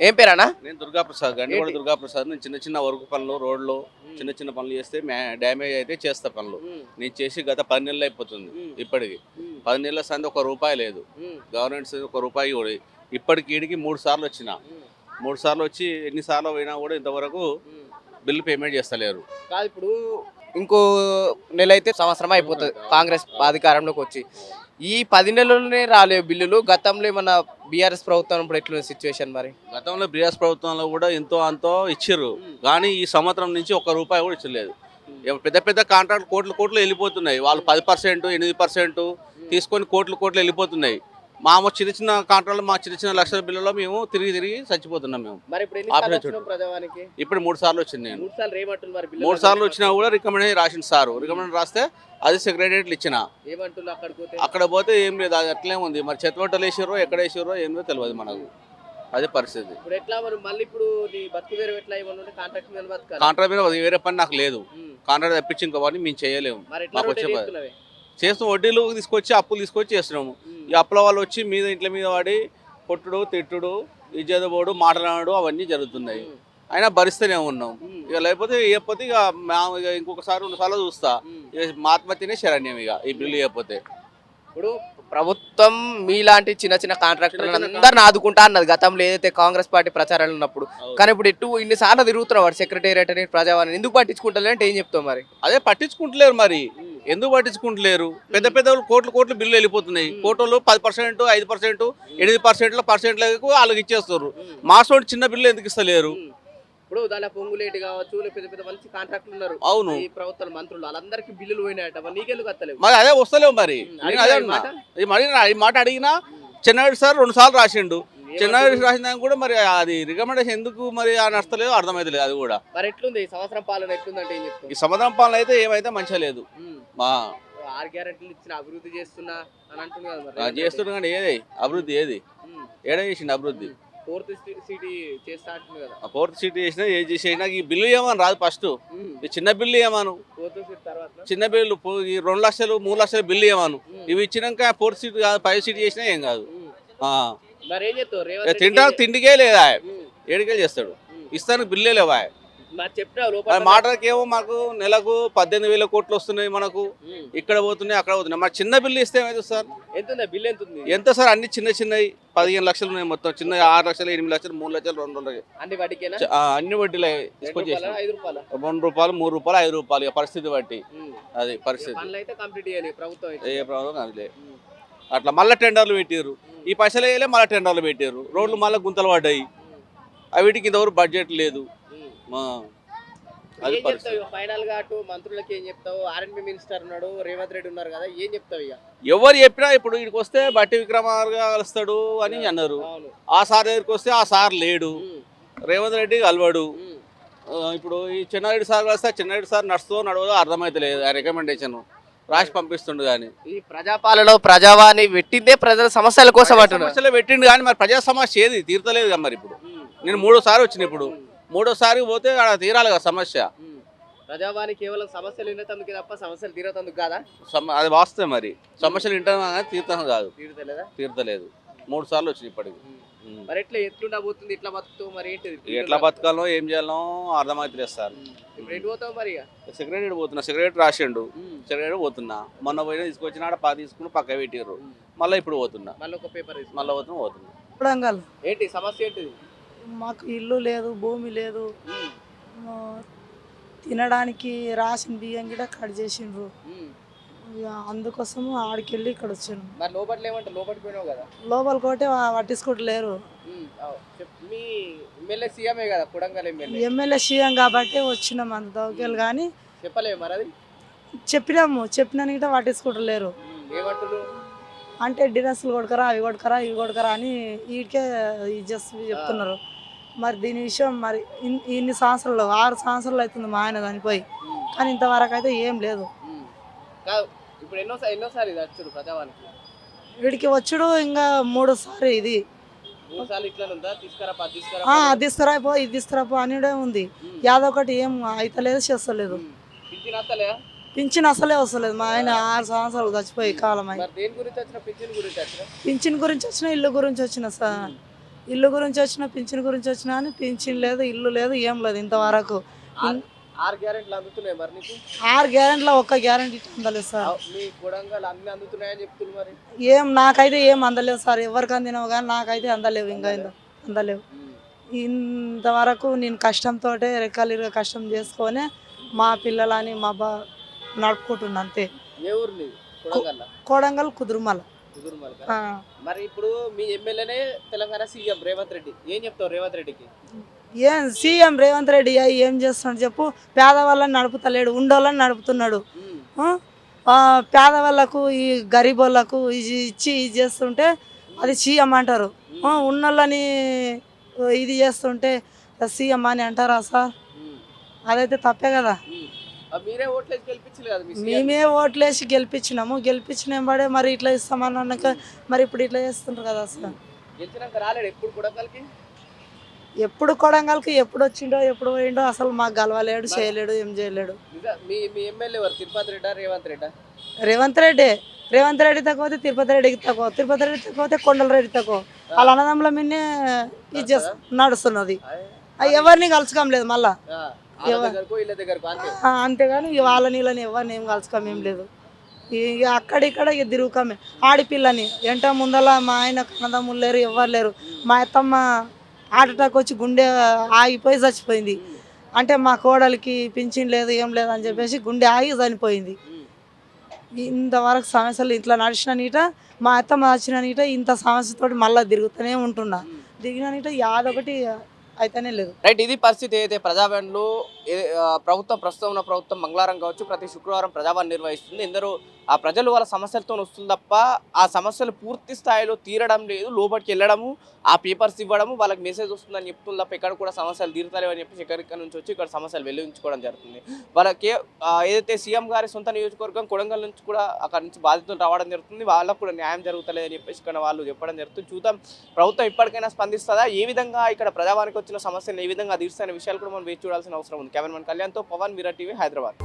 ఏం పేరన్నా? నేను దుర్గాప్రసాద్ గండివాడ దుర్గాప్రసాద్. నేను చిన్న చిన్న వర్క్ పనులు రోడ్లో చిన్న చిన్న పనులు చేస్తే డ్యామేజ్ అయితే చేస్తా పనులు. నేను చేసి గత 10 నెలలు అయిపోతుంది. ఇప్పటికి 10 నెలల సంది ₹1 లేదు. గవర్నమెంట్ ₹1 కూడా ఇప్పటికి ఈడికి 3 సార్లు వచ్చిన 3 సార్లు వచ్చి ఎన్నిసార్లు పోయినా కూడా ఇంతవరకు బిల్లు పేమెంట్ చేస్తలేరు. కాదు, ఇప్పుడు ఇంకో నెల అయితే సంవత్సరం అయిపోతుంది కాంగ్రెస్ అధికారంలోకి వచ్చి. ఈ 10 నెలల్లోనే రాలేవు బిల్లులు. గతంలో ఏమన్నా బీఆర్ఎస్ ప్రభుత్వం ఇప్పుడు ఎట్లుంది సిచ్యువేషన్? మరి గతంలో బీఆర్ఎస్ ప్రభుత్వంలో కూడా ఎంతో అంతో ఇచ్చిర్రు, కానీ ఈ సంవత్సరం నుంచి ₹1 కూడా ఇచ్చలేదు. పెద్ద పెద్ద కాంట్రాక్ట్ కోట్లు వెళ్ళిపోతున్నాయి. వాళ్ళు 10%, 8% తీసుకొని కోట్లు వెళ్ళిపోతున్నాయి. మా చిన్న చిన్న కాంట్రాక్ట్లు, మా చిన్న లక్షల బిల్లులో మేము తిరిగి చచ్చిపోతున్నాం. మేము ఇప్పుడు 3 సార్లు వచ్చింది. నేను 3 సార్లు వచ్చినా కూడా రికమెండేషన్ రాసింది సారు. రికమెండేషన్ రాస్తే అది సెక్రటరియట్లు ఇచ్చిన. అక్కడ పోతే ఏం లేదు, అది అట్లే ఉంది. మరి చెత్తబట్టలు వేసారో ఎక్కడ వేసారో ఏమో తెలియదు మనకు. అదే పరిస్థితి. కాంట్రాక్ట్ మీద వేరే పని నాకు లేదు. కాంట్రాక్ట్ తెప్పించి ఇంకో పని మేము చేయలేము. మాకు వచ్చే చేస్తాం, వడ్డీలు తీసుకొచ్చి అప్పులు తీసుకొచ్చి చేస్తున్నాము. ఈ అప్పుల వాళ్ళు వచ్చి ఇంట్లో మీద వాడి కొట్టుడు తిట్టుడు ఇజ్జతపోడు మాట్లాడు అవన్నీ జరుగుతున్నాయి. అయినా భరిస్తూనే ఉన్నాం. ఇక లేకపోతే ఇక ఇంకొకసారి 2 సార్లు చూస్తా. ఇక ఆత్మహత్యనే శరణ్యం ఇక ఈ బిల్లు ఇవ్వకపోతే. ఇప్పుడు ప్రభుత్వం మీలాంటి చిన్న చిన్న కాంట్రాక్టర్లను అందరిని ఆదుకుంటా అన్నది గతంలో ఏదైతే కాంగ్రెస్ పార్టీ ప్రచారాలు ఉన్నప్పుడు. కానీ ఇప్పుడు ఇన్నిసార్లు తిరుగుతున్నావు వాడు సెక్రటేరియట్ అని ప్రజావాణి ఎందుకు పట్టించుకుంటలే అంటే ఏం చెప్తావు? మరి అదే పట్టించుకుంటలేరు. మరి ఎందుకు పట్టించుకుంటలేరు? పెద్ద కోట్లు బిల్లు వెళ్ళిపోతున్నాయి. కోట్లు 10%, 5%, 8%లకు వాళ్ళకి ఇచ్చేస్తారు. మాసోటి చిన్న బిల్లు ఎందుకు ఇస్తలేరు? ఇప్పుడు దాని పొంగులేటి కావచ్చు, పెద్ద మంచి కాంట్రాక్టులు ఉన్నారు. అవును, ఈ ప్రభుత్వ మంత్రులు వాళ్ళందరికీ బిల్లులు పోయినాయట. నీకెందుకు వస్తలేవు? మరి అదే వస్తలేవు. మరి ఈ మాట అడిగినా చెన్నారెడ్డి సార్ 2 సార్లు రాసిండు. చెన్నారెడ్డి రాసిన దానికి కూడా మరి అది రికమెండేషన్ ఎందుకు మరి నష్టలేదు అర్థమైతలేదు. అది కూడా మరి ఎట్లుంది ఈ సంవత్సరం పాలన ఎట్లుందంటే ఏం చెప్తావు? ఈ సంవత్సరం పాలన అయితే ఏమైతే మంచిగా లేదు. 6 గ్యారెంటీలు ఇచ్చిన అభివృద్ధి చేస్తున్నా అని అంటున్నారు. చేస్తున్నా కానీ ఏది అభివృద్ధి ఏడా చేసిండు అభివృద్ధి? 4th సిటీ చేస్తా అంటుంది కదా. 4th సిటీ చేసినా ఏది చేసినా ఈ బిల్లు ఏమని రాదు. ఫస్ట్ ఈ చిన్న బిల్లు ఏమాను, 4th సిటీ తర్వాత చిన్న బిల్లు 2 లక్షలు 3 లక్షల బిల్లు ఏమాను. ఇవి ఇచ్చినాక 4th సిటీ కాదు 5th సిటీ చేసినా ఏం కాదు. తిండికే లేదా, ఏడికే చేస్తాడు. ఇస్తానికి బిల్లే లేవా. మాటలకేమో మాకు నెలకు 18,000 కోట్లు వస్తున్నాయి. మనకు ఇక్కడ పోతున్నాయి అక్కడ పోతున్నాయి. మరి చిన్న బిల్లు ఇస్తే ఏమైతుంది సార్? ఎంత సార్? అన్ని చిన్నవి 15 లక్షలు ఉన్నాయి మొత్తం. చిన్న 6 లక్షలు, 8 లక్షలు, 3 లక్షలు, 2 లక్షలు అన్ని వడ్డీలు తీసుకొచ్చి ₹2, ₹3, ₹5 పరిస్థితి బట్టి. అది పరిస్థితి. ఏ ప్రభుత్వం అట్లా మళ్ళీ టెండర్లు పెట్టారు. ఈ పైసలు వేయలే, మళ్ళీ టెండర్లు పెట్టారు. రోడ్లు మళ్ళీ గుంతలు పడ్డాయి. వీటికి ఇంతవరకు బడ్జెట్ లేదు. ఫైనల్ గా అటు మంత్రులకి ఏం చెప్తావు? ఆర్ఎండ్బి మినిస్టర్ ఉన్నాడు, రేవంత్ రెడ్డి ఉన్నారు కదా, ఏం చెప్తావు? ఇక ఎవరు చెప్పినా ఇప్పుడు వీడికి వస్తే బట్టి విక్రమార్క కలుస్తాడు అని అన్నారు. ఆ సార్ దగ్గరికి వస్తే ఆ సార్ లేడు, రేవంత్ రెడ్డి కలవాడు. ఇప్పుడు ఈ చెన్నారెడ్డి సార్ కలిస్తే చెన్నారెడ్డి సార్ నడవదో అర్థమైతలేదు. ఆ రికమెండేషన్ రాసి పంపిస్తుండు. కానీ ఈ ప్రజాపాలన ప్రజావాణి పెట్టిందే ప్రజల సమస్యల కోసం సమస్యలు పెట్టిండు. కానీ మరి ప్రజా సమస్య ఏది తీర్తలేదు కదా. మరి ఇప్పుడు నేను 3వ వచ్చిన, ఇప్పుడు 3వసారి పోతే అక్కడ తీరాలి కదా సమస్య. ప్రజావాణి కేవలం సమస్యలు వినేందుకు తప్ప సమస్యలు తీరేందుకు కాదా? అది వాస్తవం. మరి సమస్యలు వింటాను తీర్థం కాదు, తీర్తలేదు. 3 సార్లు వచ్చింది ఇప్పటికి. మరి ఎట్లా పోతుంది? ఇట్లా బతుకుతావు? మరి ఏంటి ఎట్లా బతకాలో ఏం చేయాలో అర్థమైతలేదు సార్. ఇప్పుడు ఎటు పోతావు? మరి సెక్రటరీ పోతున్నా, సెక్రటరీ రాసిండు, సెక్రటరీ పోతున్నా. మొన్న పోయినా తీసుకొచ్చిన తీసుకుని పక్క పెట్టిర్రు. మళ్ళీ ఇప్పుడు పోతున్నా, మళ్ళీ ఒక పేపర్ మళ్ళీ పోతున్నా. ఏంటి సమస్య? ఏంటిది? మాకు ఇల్లు లేదు, భూమి లేదు, తినడానికి రాసిన బియ్యం కూడా కట్ చేసిండ్రు. అందుకోసము ఆడికెళ్ళి ఇక్కడ వచ్చాను. లోపల కోటే పట్టించుకోవట్లేరు. ఎమ్మెల్యే సీఎం కాబట్టి వచ్చినాం అంత దౌకెళ్ళి. కానీ చెప్పినాను గిట్ట పట్టించుకోవట్లేరు. అంటే డ్రెస్సులు కొడకరా, అవి కొడకరా, ఇవి కొడకరా అని వీటికే చెప్తున్నారు. మరి దీని విషయం మరి ఇన్ని సంవత్సరాలు 6 సంవత్సరాలు అవుతుంది మా ఆయన చనిపోయి, కానీ ఇంతవరకు అయితే ఏం లేదు. వీడికి వచ్చుడు ఇంకా 3 సార్లు. ఇది తీసుకురాపో ఇది తీసుకురాపో అనిడే ఉంది. యాదొకటి ఏం అయితలేదు, చేస్తలేదు. పింఛన్ అసలే వస్తలేదు. మా ఆయన 6 సంవత్సరాలు చచ్చిపోయి కాలం అయింది. పింఛన్ గురించి వచ్చిన, ఇల్లు గురించి వచ్చిన సార్. ఇల్లు గురించి వచ్చినా పింఛన్ గురించి వచ్చినా అని పింఛన్ లేదు, ఇల్లు లేదు, ఏం లేదు ఇంతవరకు. 6 గ్యారెంటీలు అందుతున్నాయి మరి నీకు? 6 గ్యారెంటీలో ఒక్క గ్యారెంటీ అందలేదు సార్. మీ కొడంగల్ అన్ని అందుతున్నాయని చెప్తున్నారు మరి. నాకైతే ఏం అందలేదు సార్. ఎవరికి అందినావు కానీ నాకైతే అందలేవు, ఇంకా అందలేవు. ఇంతవరకు నేను కష్టంతో రెక్కలిరుగా కష్టం చేసుకొని మా పిల్లలని మా నడుపుకుంటున్నా అంతే. ఏ ఊరు నీది? కొడంగల్. కోడంగల్ కుదురుమల. మరి ఇప్పుడు మీ ఎమ్మెల్యేనే తెలంగాణ సీఎం రేవంత్ రెడ్డి, ఏం చెప్తావు రేవంత్ రెడ్డికి? ఏం సీఎం రేవంత్ రెడ్డి ఏం చేస్తున్నాడు చెప్పు? పేదవాళ్ళని నడుపుతలేడు, ఉండోళ్ళని నడుపుతున్నాడు. పేదవాళ్ళకు ఈ గరీబోళ్ళకు ఇచ్చి ఇది చేస్తుంటే అది సీఎం అంటారు. ఉన్నోళ్ళని ఇది చేస్తుంటే సీఎం అని అంటారా సార్? అదైతే తప్పే కదా. మీరే ఓట్లేసి గెలిపించలేదు కదా? మేమే ఓట్లేసి గెలిపించిన పడే మరి ఇట్లా ఇస్తామని అన్నాక మరి ఇప్పుడు ఇట్లా చేస్తుంటారు కదా సార్. గెలిచినాక రాలేడు ఎప్పుడు కొడంగల్కి? ఎప్పుడు కొడంగల్కి ఎప్పుడు వచ్చిండో ఎప్పుడు పోయిండో అసలు మాకు గలవలేడు, చేయలేడు, ఏం చేయలేడు. మీ ఎమ్మెల్యే ఎవరు? తిరుపతి రెడ్డా రేవంత్ రెడ్డా? రేవంత్ రెడ్డి తక్కువ, తిరుపతి రెడ్డికి తక్కువ, తిరుపతి రెడ్డి తక్కువ, కొండల రెడ్డి తక్కువ. వాళ్ళ అన్నదమ్ముల మీదనే ఇది నడుస్తున్నది. ఎవరిని కలుసుకోం లేదు మళ్ళా, అంతేగాని వాళ్ళ నీళ్ళని ఎవరిని ఏం కలుసుకోం ఏం లేదు. ఇక అక్కడిక్కడ ఇక తిరుగుకామే. ఆడిపిల్లని ఎంట ముందల మా ఆయన కన్నదమ్ములు లేరు, ఎవరు లేరు. మా అత్తమ్మ హార్ట్ అటాక్ వచ్చి గుండె ఆగిపోయి చచ్చిపోయింది. అంటే మా కోడలికి పింఛన్ లేదు, ఏం లేదు అని చెప్పేసి గుండె ఆగి చనిపోయింది. ఇంతవరకు సమస్యలు ఇట్లా నడిచిన నీట, మా అత్తమ్మ వచ్చిన నీట ఇంత సమస్యతోటి మళ్ళీ తిరుగుతూనే ఉంటున్నా. దిగిన నీట యాదొకటి అయితేనే లేదు. రైట్, ఇది పరిస్థితి. అయితే ప్రజావాణిలో ప్రభుత్వం, ప్రస్తుతం ఉన్న ప్రభుత్వం మంగళవారం కావచ్చు ప్రతి శుక్రవారం ప్రజావాణి నిర్వహిస్తుంది. ఎందరో ఆ ప్రజలు వాళ్ళ సమస్యలతో వస్తుంది తప్ప ఆ సమస్యలు పూర్తి స్థాయిలో తీరడం లేదు. లోపలికి వెళ్ళడము, ఆ పేపర్స్ ఇవ్వడము, వాళ్ళకి మెసేజ్ వస్తుందని చెప్తుంది తప్ప ఎక్కడ కూడా సమస్యలు తీరుతలేవు అని చెప్పేసి ఎక్కడిక్కడ నుంచి వచ్చి ఇక్కడ సమస్యలు వెల్లించుకోవడం జరుగుతుంది. వాళ్ళకి ఏదైతే సీఎం గారి సొంత నియోజకవర్గం కొడంగల్ నుంచి కూడా అక్కడ నుంచి బాధితులు రావడం జరుగుతుంది. వాళ్ళకు కూడా న్యాయం జరుగుతలేదని చెప్పేసి ఇక్కడ వాళ్ళు చెప్పడం జరుగుతుంది. చూద్దాం ప్రభుత్వం ఇప్పటికైనా స్పందిస్తుందా, ఏ విధంగా ఇక్కడ ప్రజావానికి వచ్చిన సమస్యలు ఏ విధంగా తీరుస్తున్న విషయాలు కూడా మనం వేచి చూడాల్సిన అవసరం ఉంది. కెమెరామెన్ కళ్యాణ్తో పవన్, మిరా టీవీ, హైదరాబాద్.